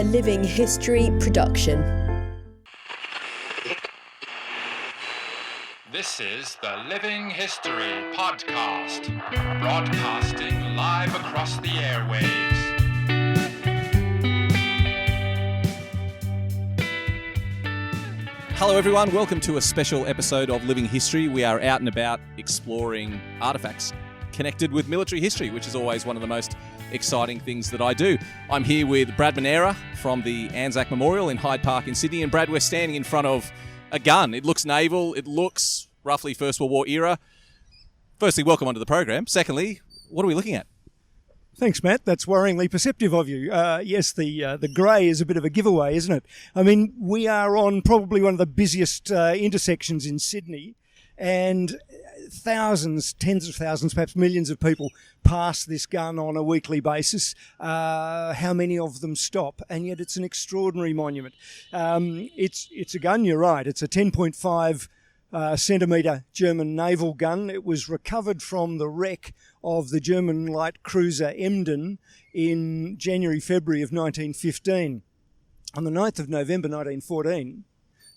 a Living History production. This is the Living History Podcast, broadcasting live across the airwaves. Hello everyone, welcome to a special episode of Living History. We are out and about exploring artefacts connected with military history, which is always one of the most exciting things that I do. I'm here with Brad Manera from the Anzac Memorial in Hyde Park in Sydney. And Brad, we're standing in front of a gun. It looks naval, it looks roughly First World War era. Firstly, welcome onto the program. Secondly, what are we looking at? Thanks, Matt. That's worryingly perceptive of you. Yes, the grey is a bit of a giveaway, isn't it? I mean, we are on probably one of the busiest intersections in Sydney, and thousands, tens of thousands, perhaps millions of people pass this gun on a weekly basis. How many of them stop? And yet it's an extraordinary monument. It's a gun, you're right. It's a 10.5 centimetre German naval gun. It was recovered from the wreck of the German light cruiser Emden in January-February of 1915. On the 9th of November 1914,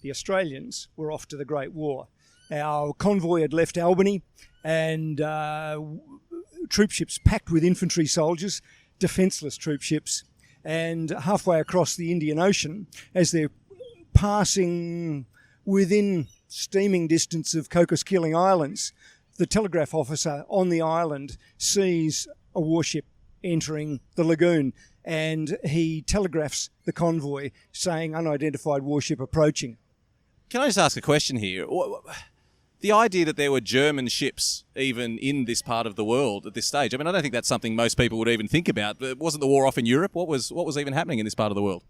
the Australians were off to the Great War. Our convoy had left Albany, and troop ships packed with infantry soldiers, defenceless troop ships, and halfway across the Indian Ocean, as they're passing within steaming distance of Cocos-Keeling Islands, the telegraph officer on the island sees a warship entering the lagoon, and he telegraphs the convoy saying unidentified warship approaching. Can I just ask a question here? The idea that there were German ships even in this part of the world at this stage, I mean, I don't think that's something most people would even think about. But wasn't the war off in Europe? What was even happening in this part of the world?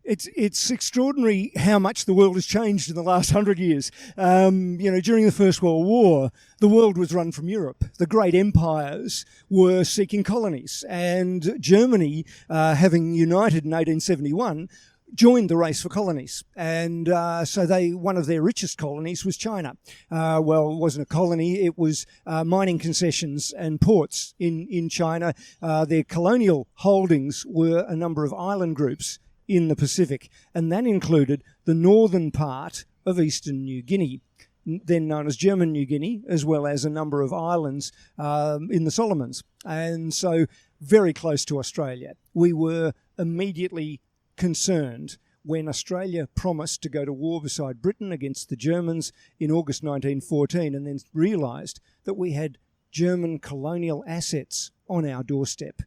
It's extraordinary how much the world has changed in the last 100 years. During the First World War, the world was run from Europe. The great empires were seeking colonies, and Germany, having united in 1871, joined the race for colonies. And so one of their richest colonies was China. It wasn't a colony, it was mining concessions and ports in China. Their colonial holdings were a number of island groups in the Pacific, and that included the northern part of eastern New Guinea, then known as German New Guinea, as well as a number of islands in the Solomons, and so very close to Australia. We were immediately concerned when Australia promised to go to war beside Britain against the Germans in August 1914, and then realised that we had German colonial assets on our doorstep.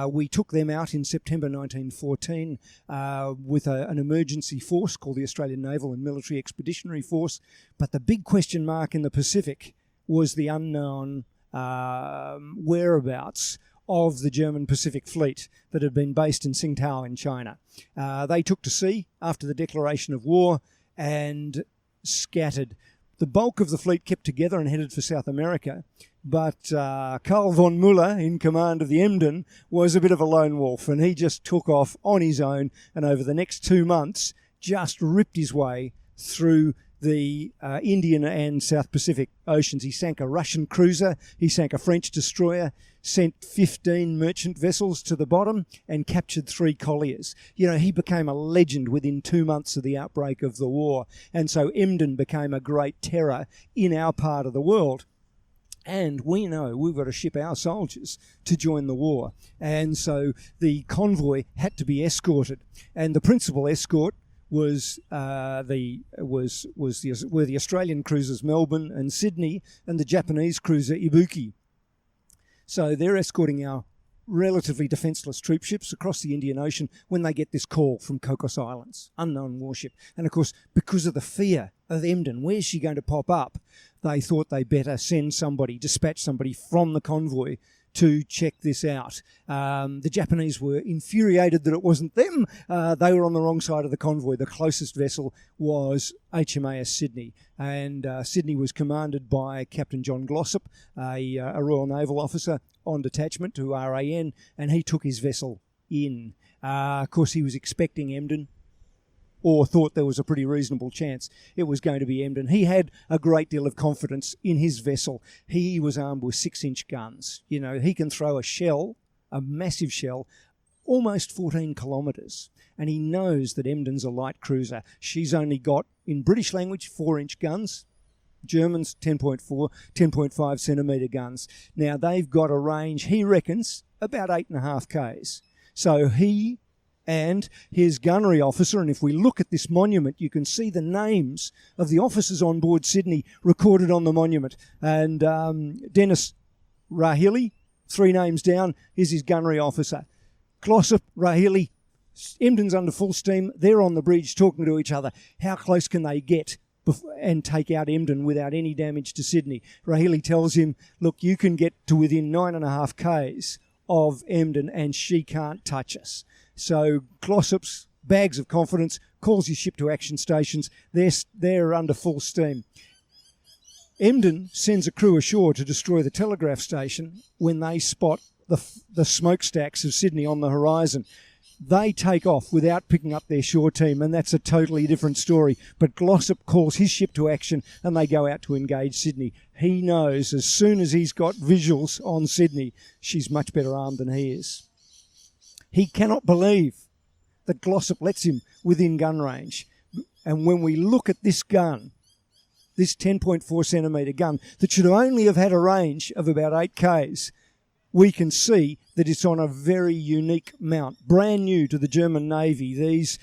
We took them out in September 1914 with an emergency force called the Australian Naval and Military Expeditionary Force. But the big question mark in the Pacific was the unknown whereabouts of the German Pacific Fleet that had been based in Tsingtao in China. They took to sea after the declaration of war and scattered. The bulk of the fleet kept together and headed for South America, but Karl von Müller, in command of the Emden, was a bit of a lone wolf, and he just took off on his own, and over the next 2 months just ripped his way through the Indian and South Pacific Oceans. He sank a Russian cruiser, he sank a French destroyer, sent 15 merchant vessels to the bottom, and captured 3 colliers. You know, he became a legend within 2 months of the outbreak of the war, and so Emden became a great terror in our part of the world. And we know we've got to ship our soldiers to join the war. And so the convoy had to be escorted. And the principal escort were the Australian cruisers Melbourne and Sydney, and the Japanese cruiser Ibuki. So they're escorting our relatively defenceless troop ships across the Indian Ocean when they get this call from Cocos Islands, unknown warship. And of course, because of the fear of Emden, where's she going to pop up? They thought they better dispatch somebody from the convoy to check this out. The Japanese were infuriated that it wasn't them. They were on the wrong side of the convoy. The closest vessel was HMAS Sydney, and Sydney was commanded by Captain John Glossop, a Royal Naval officer on detachment to RAN, and he took his vessel in. Of course, he was expecting Emden, or thought there was a pretty reasonable chance it was going to be Emden. He had a great deal of confidence in his vessel. He was armed with 6-inch guns. You know, he can throw a shell, a massive shell, almost 14 kilometres. And he knows that Emden's a light cruiser. She's only got, in British language, 4-inch guns. Germans, 10.4, 10.5 centimetre guns. Now, they've got a range, he reckons, about 8.5 Ks. So he and his gunnery officer, and if we look at this monument, you can see the names of the officers on board Sydney recorded on the monument. And Dennis Rahili, 3 names down, is his gunnery officer. Glossop, Rahili, Emden's under full steam. They're on the bridge talking to each other. How close can they get and take out Emden without any damage to Sydney? Rahili tells him, look, you can get to within 9.5 Ks of Emden and she can't touch us. So Glossop's bags of confidence, calls his ship to action stations. They're under full steam. Emden sends a crew ashore to destroy the telegraph station when they spot the smokestacks of Sydney on the horizon. They take off without picking up their shore team, and that's a totally different story. But Glossop calls his ship to action, and they go out to engage Sydney. He knows as soon as he's got visuals on Sydney, she's much better armed than he is. He cannot believe that Glossop lets him within gun range. And when we look at this gun, this 10.4 centimetre gun that should only have had a range of about 8 Ks, we can see that it's on a very unique mount, brand new to the German Navy, these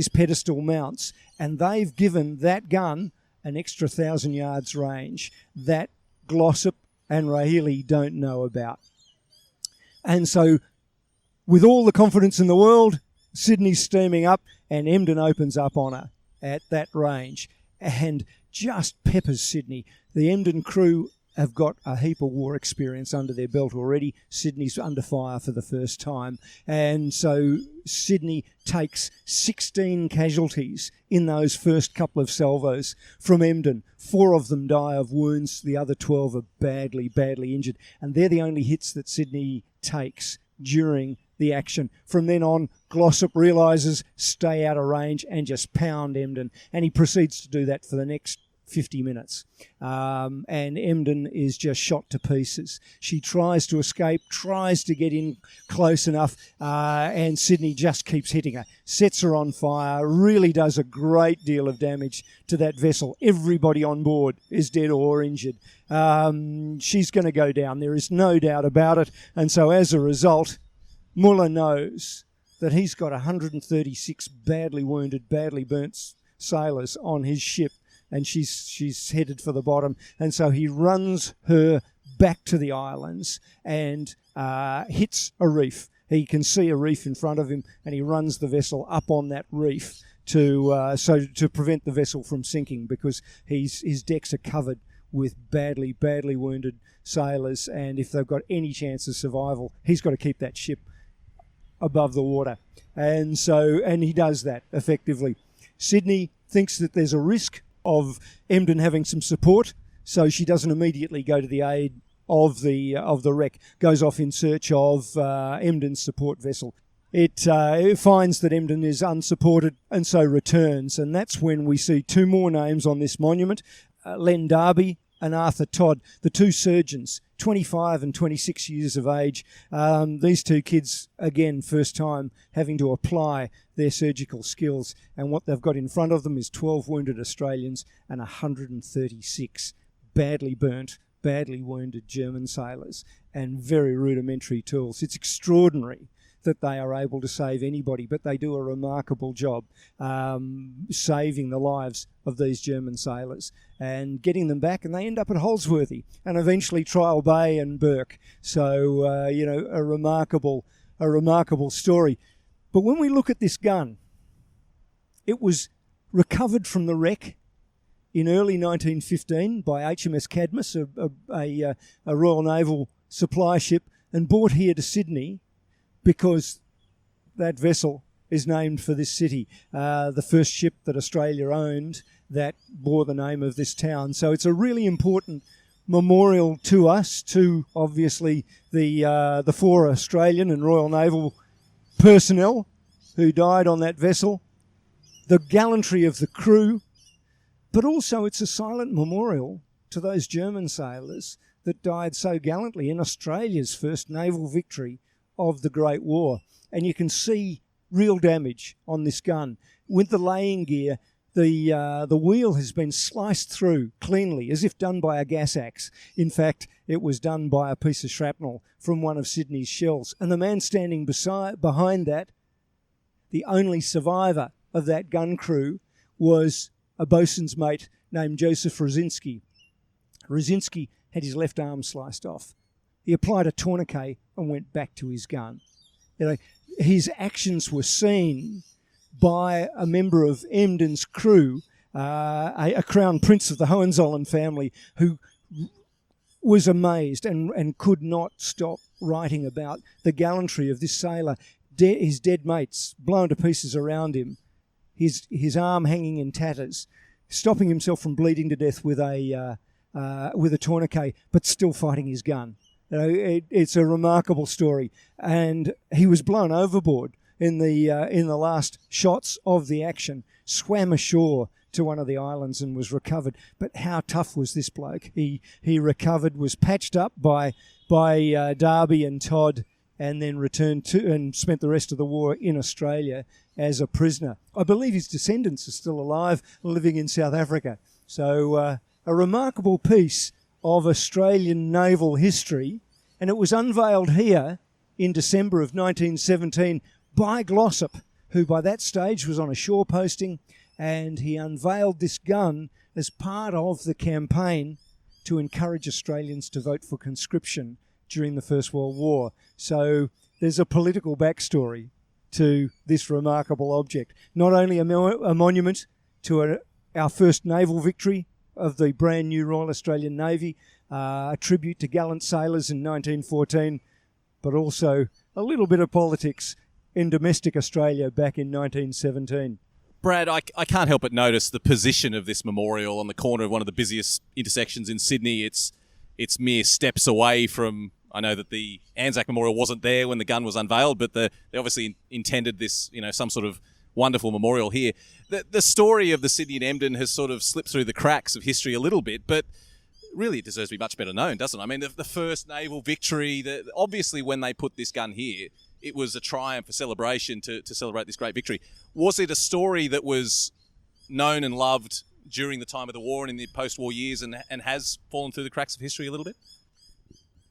pedestal mounts. And they've given that gun an extra 1,000 yards range that Glossop and Rahili don't know about. And so, with all the confidence in the world, Sydney's steaming up and Emden opens up on her at that range and just peppers Sydney. The Emden crew have got a heap of war experience under their belt already. Sydney's under fire for the first time. And so Sydney takes 16 casualties in those first couple of salvos from Emden. 4 of them die of wounds. The other 12 are badly, badly injured. And they're the only hits that Sydney takes during the action. From then on, Glossop realises stay out of range and just pound Emden. And he proceeds to do that for the next 50 minutes. And Emden is just shot to pieces. She tries to escape, tries to get in close enough, and Sydney just keeps hitting her. Sets her on fire, really does a great deal of damage to that vessel. Everybody on board is dead or injured. She's going to go down. There is no doubt about it. And so as a result, Muller knows that he's got 136 badly wounded, badly burnt sailors on his ship, and she's headed for the bottom. And so he runs her back to the islands and hits a reef. He can see a reef in front of him, and he runs the vessel up on that reef to prevent the vessel from sinking, because his decks are covered with badly wounded sailors, and if they've got any chance of survival, he's got to keep that ship above the water. And he does that effectively. Sydney thinks that there's a risk of Emden having some support, so she doesn't immediately go to the aid of the wreck, goes off in search of Emden's support vessel. It finds that Emden is unsupported and so returns, and that's when we see 2 more names on this monument, Len Darby and Arthur Todd, the 2 surgeons, 25 and 26 years of age. These 2 kids, again, first time having to apply their surgical skills. And what they've got in front of them is 12 wounded Australians and 136 badly burnt, badly wounded German sailors, and very rudimentary tools. It's extraordinary that they are able to save anybody, but they do a remarkable job saving the lives of these German sailors and getting them back, and they end up at Holsworthy and eventually Trial Bay and Burke. So, a remarkable story. But when we look at this gun, it was recovered from the wreck in early 1915 by HMS Cadmus, a Royal Naval supply ship, and brought here to Sydney because that vessel is named for this city, the first ship that Australia owned that bore the name of this town. So it's a really important memorial to us, to obviously the 4 Australian and Royal Naval personnel who died on that vessel, the gallantry of the crew, but also it's a silent memorial to those German sailors that died so gallantly in Australia's first naval victory of the Great War. And you can see real damage on this gun. With the laying gear, the wheel has been sliced through cleanly, as if done by a gas axe. In fact, it was done by a piece of shrapnel from one of Sydney's shells. And the man standing behind that, the only survivor of that gun crew, was a bosun's mate named Joseph Rosinski. Rosinski had his left arm sliced off. He applied a tourniquet and went back to his gun. You know, his actions were seen by a member of Emden's crew, a crown prince of the Hohenzollern family, who was amazed and could not stop writing about the gallantry of this sailor. His dead mates blown to pieces around him, his arm hanging in tatters, stopping himself from bleeding to death with a tourniquet, but still fighting his gun. You know, it's a remarkable story, and he was blown overboard in the last shots of the action. Swam ashore to one of the islands and was recovered. But how tough was this bloke? He recovered, was patched up by Darby and Todd, and then returned to and spent the rest of the war in Australia as a prisoner. I believe his descendants are still alive, living in South Africa. So a remarkable piece of Australian naval history, and it was unveiled here in December of 1917 by Glossop, who by that stage was on a shore posting, and he unveiled this gun as part of the campaign to encourage Australians to vote for conscription during the First World War. So there's a political backstory to this remarkable object. Not only a monument to our first naval victory of the brand new Royal Australian Navy, a tribute to gallant sailors in 1914, but also a little bit of politics in domestic Australia back in 1917. Brad, I can't help but notice the position of this memorial on the corner of one of the busiest intersections in Sydney. It's mere steps away from, I know that the Anzac Memorial wasn't there when the gun was unveiled, but they obviously intended this, some sort of wonderful memorial here. The story of the Sydney and Emden has sort of slipped through the cracks of history a little bit, but really it deserves to be much better known, doesn't it? I mean, the first naval victory, obviously when they put this gun here, it was a triumph, a celebration to celebrate this great victory. Was it a story that was known and loved during the time of the war and in the post-war years and has fallen through the cracks of history a little bit?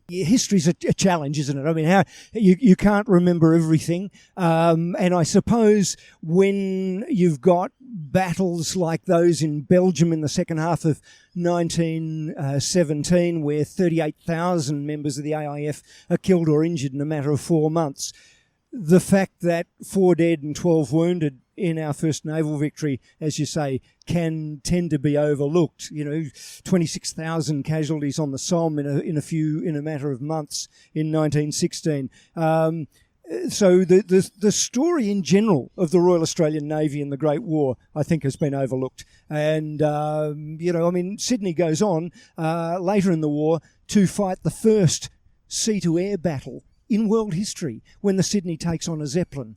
Yeah, history's a challenge, isn't it? I mean, how you can't remember everything. And I suppose when you've got battles like those in Belgium in the second half of 1917, where 38,000 members of the AIF are killed or injured in a matter of 4 months, the fact that 4 dead and 12 wounded in our first naval victory, as you say, can tend to be overlooked. 26,000 casualties on the Somme in a matter of months in 1916. So the story in general of the Royal Australian Navy in the Great War, I think, has been overlooked. And Sydney goes on later in the war to fight the first sea-to-air battle in world history when the Sydney takes on a Zeppelin.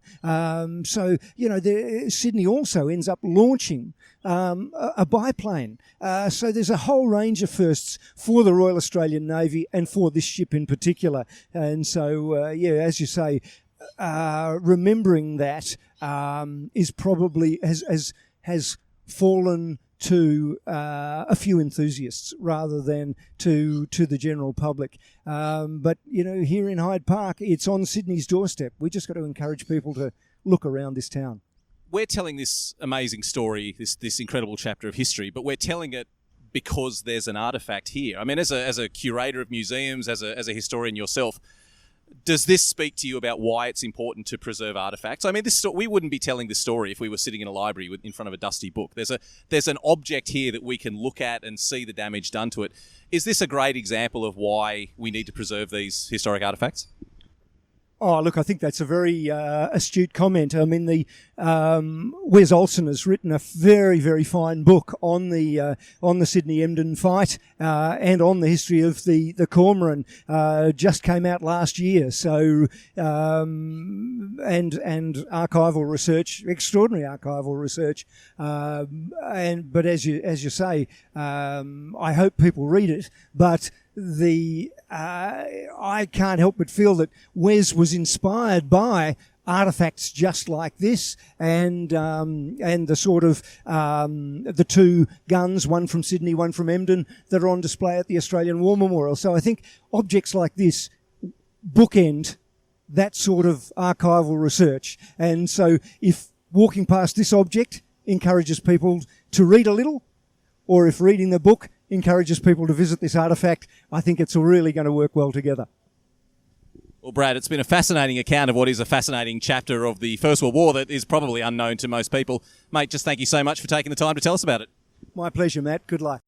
Sydney also ends up launching a biplane. So there's a whole range of firsts for the Royal Australian Navy and for this ship in particular. And so, as you say, remembering that is probably has fallen to a few enthusiasts rather than to the general public. But here in Hyde Park, it's on Sydney's doorstep. We just got to encourage people to look around this town. We're telling this amazing story, this incredible chapter of history, but we're telling it because there's an artifact here. I mean, as a curator of museums, as a historian yourself, does this speak to you about why it's important to preserve artifacts? I mean, we wouldn't be telling this story if we were sitting in a library in front of a dusty book. There's an object here that we can look at and see the damage done to it. Is this a great example of why we need to preserve these historic artifacts? Oh, look, I think that's a very astute comment. I mean, Wes Olsen has written a very, very fine book on the Sydney Emden fight and on the history of the Cormoran. Just came out last year. So and archival research, extraordinary archival research. But as you say, I hope people read it. But I can't help but feel that Wes was inspired by artifacts just like this, and the sort of the two guns, one from Sydney, one from Emden, that are on display at the Australian War Memorial. So I think objects like this bookend that sort of archival research. And so if walking past this object encourages people to read a little, or if reading the book encourages people to visit this artefact, I think it's really going to work well together. Well, Brad, it's been a fascinating account of what is a fascinating chapter of the First World War that is probably unknown to most people. Mate, just thank you so much for taking the time to tell us about it. My pleasure, Matt. Good luck.